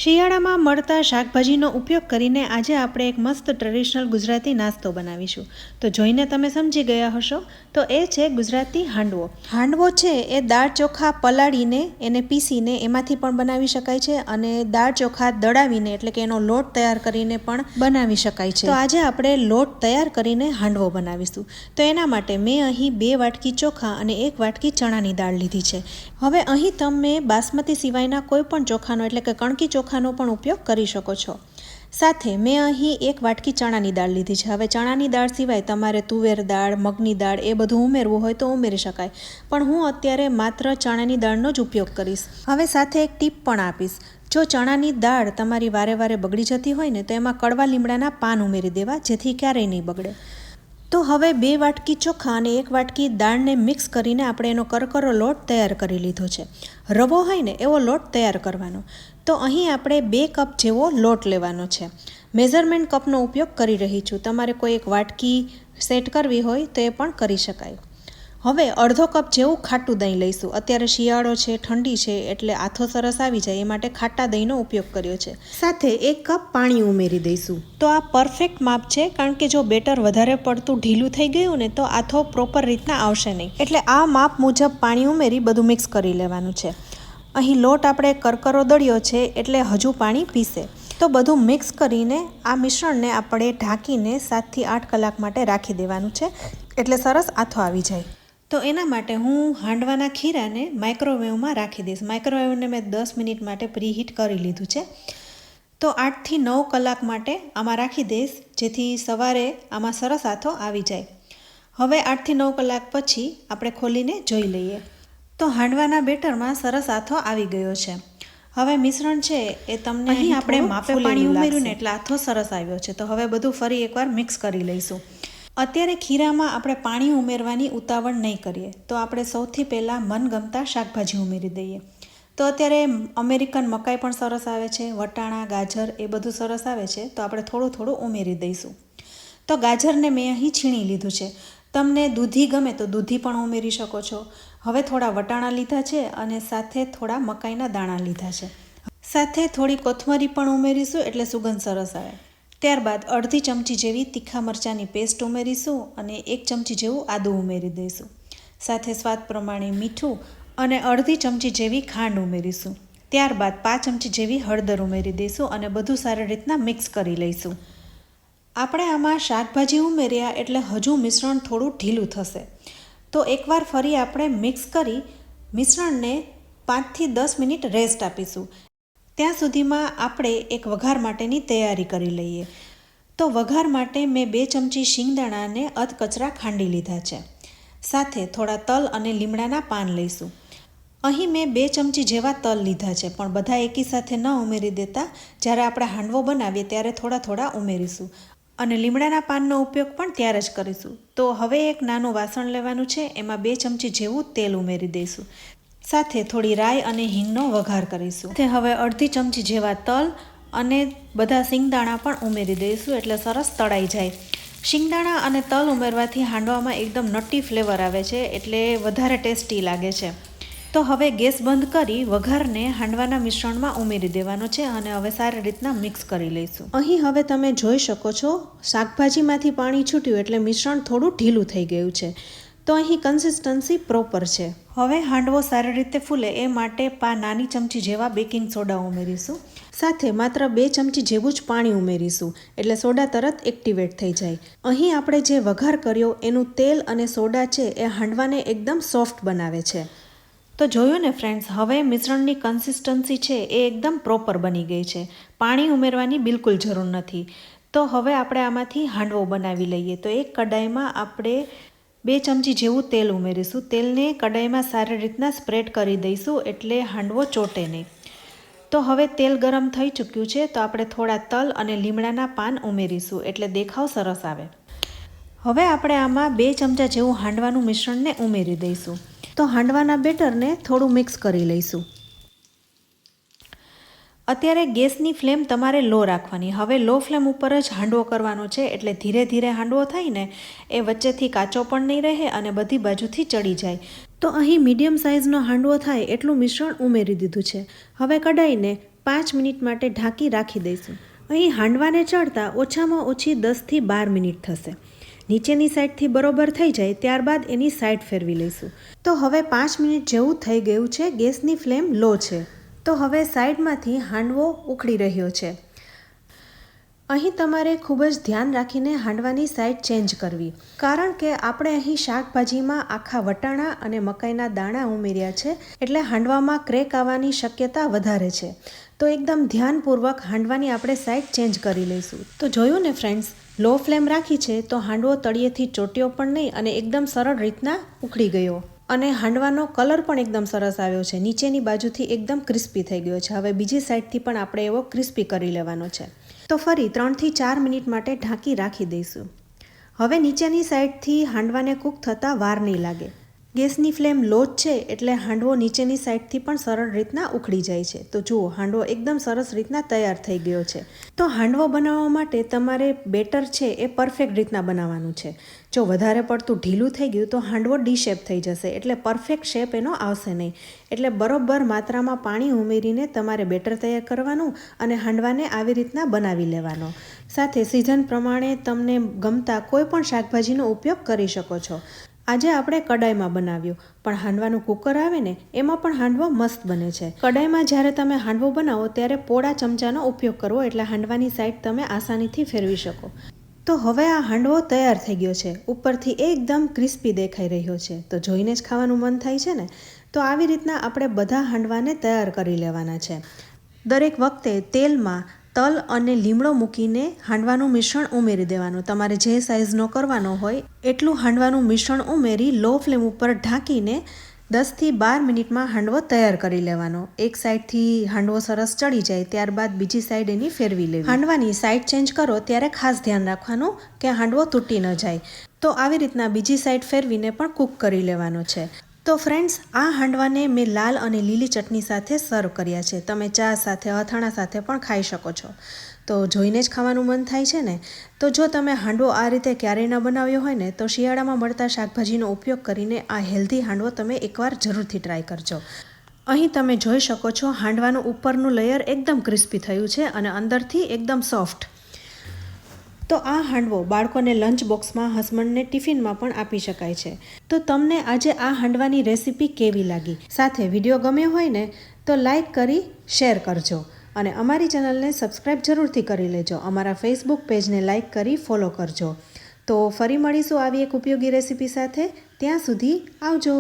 શિયાળામાં મળતા શાકભાજીનો ઉપયોગ કરીને આજે આપણે એક મસ્ત ટ્રેડિશનલ ગુજરાતી નાસ્તો બનાવીશું. તો જોઈને તમે સમજી ગયા હશો. તો એ છે ગુજરાતી હાંડવો. હાંડવો છે એ દાળ ચોખા પલાળીને એને પીસીને એમાંથી પણ બનાવી શકાય છે અને દાળ ચોખા દળાવીને એટલે કે એનો લોટ તૈયાર કરીને પણ બનાવી શકાય છે. તો આજે આપણે લોટ તૈયાર કરીને હાંડવો બનાવીશું. તો એના માટે મેં અહીં 2 વાટકી ચોખા અને 1 વાટકી ચણાની દાળ લીધી છે. હવે અહીં તમે બાસમતી સિવાયના કોઈ પણ ચોખાનો એટલે કે કણકી ચોખાનો પણ ઉપયોગ કરી શકો છો. સાથે મેં અહીં 1 વાટકી ચણાની દાળ લીધી છે. હવે ચણાની દાળ સિવાય તમારે તુવેર દાળ, મગની દાળ એ બધું ઉમેરવું હોય તો ઉમેરી શકાય, પણ હું અત્યારે માત્ર ચણાની દાળનો જ ઉપયોગ કરીશ. હવે સાથે એક ટીપ પણ આપીશ. જો ચણાની દાળ તમારી વારે વારે બગડી જતી હોય ને તો એમાં કડવા લીમડાના પાન ઉમેરી દેવા, જેથી ક્યારેય નહીં બગડે. તો હવે 2 વાટકી ચોખા અને 1 વાટકી દાળને મિક્સ કરીને આપણે એનો કરકરો લોટ તૈયાર કરી લીધો છે. રવો હોય ને એવો લોટ તૈયાર કરવાનો. તો અહીં આપણે 2 કપ જેવો લોટ લેવાનો છે. મેઝરમેન્ટ કપનો ઉપયોગ કરી રહી છું. તમારે કોઈ એક વાટકી સેટ કરવી હોય તો એ પણ કરી શકાય. હવે અડધો કપ જેવું ખાટું દહીં લઈશું. અત્યારે શિયાળો છે, ઠંડી છે, એટલે આથો સરસ આવી જાય એ માટે ખાટા દહીંનો ઉપયોગ કર્યો છે. સાથે 1 કપ પાણી ઉમેરી દઈશું. તો આ પરફેક્ટ માપ છે, કારણ કે જો બેટર વધારે પડતું ઢીલું થઈ ગયું ને તો આથો પ્રોપર રીતના આવશે નહીં. એટલે આ માપ મુજબ પાણી ઉમેરી બધું મિક્સ કરી લેવાનું છે. અહીં લોટ આપણે કરકરો દળ્યો છે એટલે હજુ પાણી પીશે. તો બધું મિક્સ કરીને આ મિશ્રણને આપણે ઢાંકીને 7 થી 8 કલાક માટે રાખી દેવાનું છે, એટલે સરસ આથો આવી જાય. તો એના માટે હું હાંડવાના ખીરાને માઇક્રોવેવમાં રાખી દઈશ. માઇક્રોવેવને મેં 10 મિનિટ માટે પ્રીહીટ કરી લીધું છે. તો 8 થી 9 કલાક માટે આમાં રાખી દઈશ, જેથી સવારે આમાં સરસ આથો આવી જાય. હવે 8 થી 9 કલાક પછી આપણે ખોલીને જોઈ લઈએ. તો હાંડવાના બેટરમાં સરસ આથો આવી ગયો છે. હવે મિશ્રણ છે એ તમને અહીં આપણે માપે પાણી ઉમેર્યું ને એટલે આથો સરસ આવ્યો છે. તો હવે બધું ફરી એકવાર મિક્સ કરી લઈશું. અત્યારે ખીરામાં આપણે પાણી ઉમેરવાની ઉતાવળ નહીં કરીએ. તો આપણે સૌથી પહેલાં મનગમતા શાકભાજી ઉમેરી દઈએ. તો અત્યારે અમેરિકન મકાઈ પણ સરસ આવે છે, વટાણા, ગાજર એ બધું સરસ આવે છે. તો આપણે થોડું થોડું ઉમેરી દઈશું. તો ગાજરને મેં અહીં છીણી લીધું છે. તમને દૂધી ગમે તો દૂધી પણ ઉમેરી શકો છો. હવે થોડા વટાણા લીધા છે અને સાથે થોડા મકાઈના દાણા લીધા છે. સાથે થોડી કોથમરી પણ ઉમેરીશું એટલે સુગંધ સરસ આવે. ત્યારબાદ અડધી ચમચી જેવી તીખા મરચાંની પેસ્ટ ઉમેરીશું અને 1 ચમચી જેવું આદું ઉમેરી દઈશું. સાથે સ્વાદ પ્રમાણે મીઠું અને અડધી ચમચી જેવી ખાંડ ઉમેરીશું. ત્યારબાદ 5 ચમચી જેવી હળદર ઉમેરી દઈશું અને બધું સારી રીતના મિક્સ કરી લઈશું. આપણે આમાં શાકભાજી ઉમેર્યા એટલે હજુ મિશ્રણ થોડું ઢીલું થશે. તો એકવાર ફરી આપણે મિક્સ કરી મિશ્રણને 5 થી 10 મિનિટ રેસ્ટ આપીશું. ત્યાં સુધીમાં આપણે એક વઘાર માટેની તૈયારી કરી લઈએ. તો વઘાર માટે મેં 2 ચમચી શિંગદાણાને અધકચરા ખાંડી લીધા છે. સાથે થોડા તલ અને લીમડાના પાન લઈશું. અહીં મેં 2 ચમચી જેવા તલ લીધા છે, પણ બધા એકી સાથે ન ઉમેરી દેતા. જ્યારે આપણે હાંડવો બનાવીએ ત્યારે થોડા થોડા ઉમેરીશું અને લીમડાના પાનનો ઉપયોગ પણ ત્યારે જ કરીશું. તો હવે એક નાનું વાસણ લેવાનું છે, એમાં 2 ચમચી જેવું તેલ ઉમેરી દઈશું. સાથે થોડી રાઈ અને હિંગનો વઘાર કરીશું. તે હવે અડધી ચમચી જેવા તલ અને બધા શિંગદાણા પણ ઉમેરી દઈશું એટલે સરસ તળાઈ જાય. શિંગદાણા અને તલ ઉમેરવાથી હાંડવામાં એકદમ નટી ફ્લેવર આવે છે, એટલે વધારે ટેસ્ટી લાગે છે. તો હવે ગેસ બંધ કરી વઘારને હાંડવાના મિશ્રણમાં ઉમેરી દેવાનો છે અને હવે સારી રીતના મિક્સ કરી લઈશું. અહીં હવે તમે જોઈ શકો છો શાકભાજીમાંથી પાણી છૂટ્યું એટલે મિશ્રણ થોડું ઢીલું થઈ ગયું છે. તો અહીં કન્સિસ્ટન્સી પ્રોપર છે. હવે હાંડવો સારી રીતે ફૂલે એ માટે નાની ચમચી જેવા બેકિંગ સોડા ઉમેરીશું. સાથે માત્ર 2 ચમચી જેવું જ પાણી ઉમેરીશું એટલે સોડા તરત એક્ટિવેટ થઈ જાય. અહીં આપણે જે વઘાર કર્યો એનું તેલ અને સોડા છે એ હાંડવાને એકદમ સોફ્ટ બનાવે છે. તો જોયું ને ફ્રેન્ડ્સ, હવે મિશ્રણની કન્સિસ્ટન્સી છે એ એકદમ પ્રોપર બની ગઈ છે. પાણી ઉમેરવાની બિલકુલ જરૂર નથી. તો હવે આપણે આમાંથી હાંડવો બનાવી લઈએ. તો એક કડાઈમાં આપણે 2 ચમચી જેવું તેલ ઉમેરીશું. તેલને કડાઈમાં સારી રીતના સ્પ્રેડ કરી દઈશું એટલે હાંડવો ચોટે નહીં. તો હવે તેલ ગરમ થઈ ચૂક્યું છે. તો આપણે થોડા તલ અને લીમડાના પાન ઉમેરીશું એટલે દેખાવ સરસ આવે. હવે આપણે આમાં 2 ચમચા જેવું હાંડવાનું મિશ્રણને ઉમેરી દઈશું. તો હાંડવાના બેટરને થોડું મિક્સ કરી લઈશું. અત્યારે ગેસની ફ્લેમ તમારે લો રાખવાની. હવે લો ફ્લેમ ઉપર જ હાંડવો કરવાનો છે, એટલે ધીરે ધીરે હાંડવો થાય ને એ વચ્ચેથી કાચો પણ નહીં રહે અને બધી બાજુથી ચડી જાય. તો અહીં મીડિયમ સાઇઝનો હાંડવો થાય એટલું મિશ્રણ ઉમેરી દીધું છે. હવે કઢાઈને 5 મિનિટ માટે ઢાંકી રાખી દઈશું. અહીં હાંડવાને ચડતા ઓછામાં ઓછી 10થી 12 મિનિટ થશે. નીચેની સાઈડથી બરોબર થઈ જાય ત્યારબાદ એની સાઈડ ફેરવી લઈશું. તો હવે 5 મિનિટ જેવું થઈ ગયું છે. ગેસની ફ્લેમ લો છે. તો હવે સાઈડમાંથી હાંડવો ઉકળી રહ્યો છે. અહીં તમારે ખૂબ જ ધ્યાન રાખીને હાંડવાની સાઈડ ચેન્જ કરવી, કારણ કે આપણે અહીં શાકભાજીમાં આખા વટાણા અને મકાઈના દાણા ઉમેર્યા છે, એટલે હાંડવામાં ક્રેક આવવાની શક્યતા વધારે છે. તો એકદમ ધ્યાનપૂર્વક હાંડવાની આપણે સાઈડ ચેન્જ કરી લઈશું. તો જોયું ને ફ્રેન્ડ્સ, લો ફ્લેમ રાખી છે તો હાંડવો તળિયેથી ચોટ્યો પણ નહીં અને એકદમ સરળ રીતના ઉકળી ગયો. અને હાંડવાનો કલર પણ એકદમ સરસ આવ્યો છે. નીચેની બાજુથી એકદમ ક્રિસ્પી થઈ ગયો છે. હવે બીજી સાઈડથી પણ આપણે એવો ક્રિસ્પી કરી લેવાનો છે. તો ફરી 3થી 4 મિનિટ માટે ઢાંકી રાખી દઈશું. હવે નીચેની સાઈડથી હાંડવાને કૂક થતાં વાર નહીં લાગે. ગેસની ફ્લેમ લો જ છે એટલે હાંડવો નીચેની સાઈડથી પણ સરળ રીતના ઉકળી જાય છે. તો જુઓ, હાંડવો એકદમ સરસ રીતના તૈયાર થઈ ગયો છે. તો હાંડવો બનાવવા માટે તમારે બેટર છે એ પરફેક્ટ રીતના બનાવવાનું છે. જો વધારે પડતું ઢીલું થઈ ગયું તો હાંડવો ડી શેપ થઈ જશે, એટલે પરફેક્ટ શેપ એનો આવશે નહીં. એટલે બરોબર માત્રામાં પાણી ઉમેરીને તમારે બેટર તૈયાર કરવાનું અને હાંડવાને આવી રીતના બનાવી લેવાનો. સાથે સિઝન પ્રમાણે તમને ગમતા કોઈ પણ શાકભાજીનો ઉપયોગ કરી શકો છો. આજે આપણે કડાઈમાં બનાવ્યું, પણ હાંડવાનું કુકર આવે ને એમાં પણ હાંડવો મસ્ત બને છે. કડાઈમાં જ્યારે તમે હાંડવો બનાવો ત્યારે પોળા ચમચાનો ઉપયોગ કરવો, એટલે હાંડવાની સાઈડ તમે આસાનીથી ફેરવી શકો. તો હવે આ હાંડવો તૈયાર થઈ ગયો છે. ઉપરથી એકદમ ક્રિસ્પી દેખાઈ રહ્યો છે. તો જોઈને જ ખાવાનું મન થાય છે ને. તો આવી રીતના આપણે બધા હાંડવાને તૈયાર કરી લેવાના છે. દરેક વખતે તેલમાં તલ અને લીમડો મૂકીને હાંડવાનું મિશ્રણ ઉમેરી દેવાનું. તમારે જે સાઇઝનો કરવાનો હોય એટલું હાંડવાનું મિશ્રણ ઉમેરી લો ફ્લેમ ઉપર ઢાંકીને 10થી 12 મિનિટમાં હાંડવો તૈયાર કરી લેવાનો. એક સાઈડથી હાંડવો સરસ ચડી જાય ત્યારબાદ બીજી સાઈડ એની ફેરવી લેવી. હાંડવાની સાઈડ ચેન્જ કરો ત્યારે ખાસ ધ્યાન રાખવાનું કે હાંડવો તૂટી ન જાય. તો આવી રીતના બીજી સાઈડ ફેરવીને પણ કૂક કરી લેવાનો છે. તો ફ્રેન્ડ્સ, આ હાંડવાને મેં લાલ અને લીલી ચટણી સાથે સર્વ કર્યા છે. તમે ચા સાથે, અથાણા સાથે પણ ખાઈ શકો છો. તો જોઈને જ ખાવાનું મન થાય છે ને. તો જો તમે હાંડવો આ રીતે ક્યારેય ન બનાવ્યો હોય ને તો શિયાળામાં મળતા શાકભાજીનો ઉપયોગ કરીને આ હેલ્ધી હાંડવો તમે એકવાર જરૂરથી ટ્રાય કરજો. અહીં તમે જોઈ શકો છો હાંડવાનું ઉપરનું લેયર એકદમ ક્રિસ્પી થયું છે અને અંદરથી એકદમ સોફ્ટ. તો આ હાંડવો બાળકોને લંચ બોક્સમાં, હસબન્ડને ટિફિનમાં પણ આપી શકાય છે. તો તમને આજે આ હાંડવાની રેસીપી કેવી લાગી? સાથે વિડીયો ગમ્યો હોય ને તો લાઈક કરી શેર કરજો અને અમારી ચેનલને સબસ્ક્રાઈબ જરૂરથી કરી લેજો. અમારા ફેસબુક પેજને લાઈક કરી ફોલો કરજો. તો ફરી મળીશું આવી એક ઉપયોગી રેસીપી સાથે. ત્યાં સુધી આવજો.